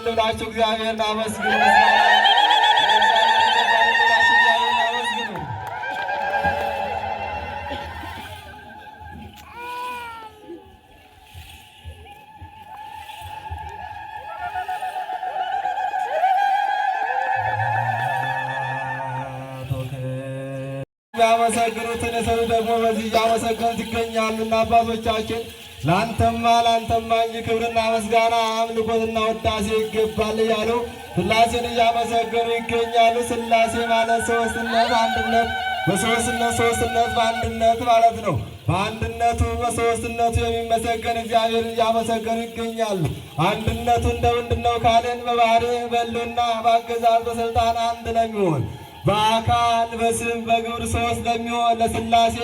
ብላችሁ እግዚአብሔርን አመስግኑ። ያመሰግኑትን የሰሩ ደግሞ በዚህ እያመሰገኑት ይገኛሉና አባቶቻችን ላንተማ እንጂ ክብርና ምስጋና አምልኮትና ውዳሴ ይገባል እያሉ ሥላሴን እያመሰገኑ ይገኛሉ። ሥላሴ ማለት ሦስትነት፣ አንድነት፣ በሦስትነት ሦስትነት በአንድነት ማለት ነው። በአንድነቱ በሦስትነቱ የሚመሰገን እግዚአብሔርን እያመሰገኑ ይገኛሉ። አንድነቱ እንደ ምንድን ነው ካልን በባሕርይ በሕልውና በአገዛዝ በሥልጣን አንድ ነው የሚሆን በአካል በስም በግብር ሦስት ለሚሆን ለሥላሴ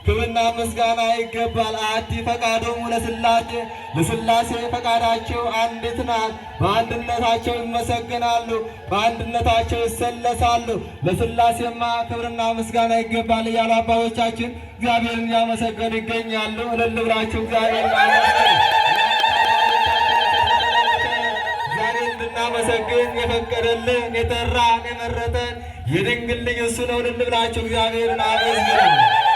ክብርና ምስጋና ይገባል። አሐቲ ፈቃዶሙ ለሥላሴ ለሥላሴ ፈቃዳቸው አንዲት ናት። በአንድነታቸው ይመሰገናሉ፣ በአንድነታቸው ይሰለሳሉ። ለሥላሴማ ክብርና ምስጋና ይገባል እያሉ አባቶቻችን እግዚአብሔርን እያመሰገኑ ይገኛሉ። እልል ብላችሁ እግዚአብሔርን እንድናመሰግን የፈቀደልን የጠራን የመረጠን የድንግል ልጅ እሱ ነው። እልል ብላችሁ እግዚአብሔርን አመስግኑ።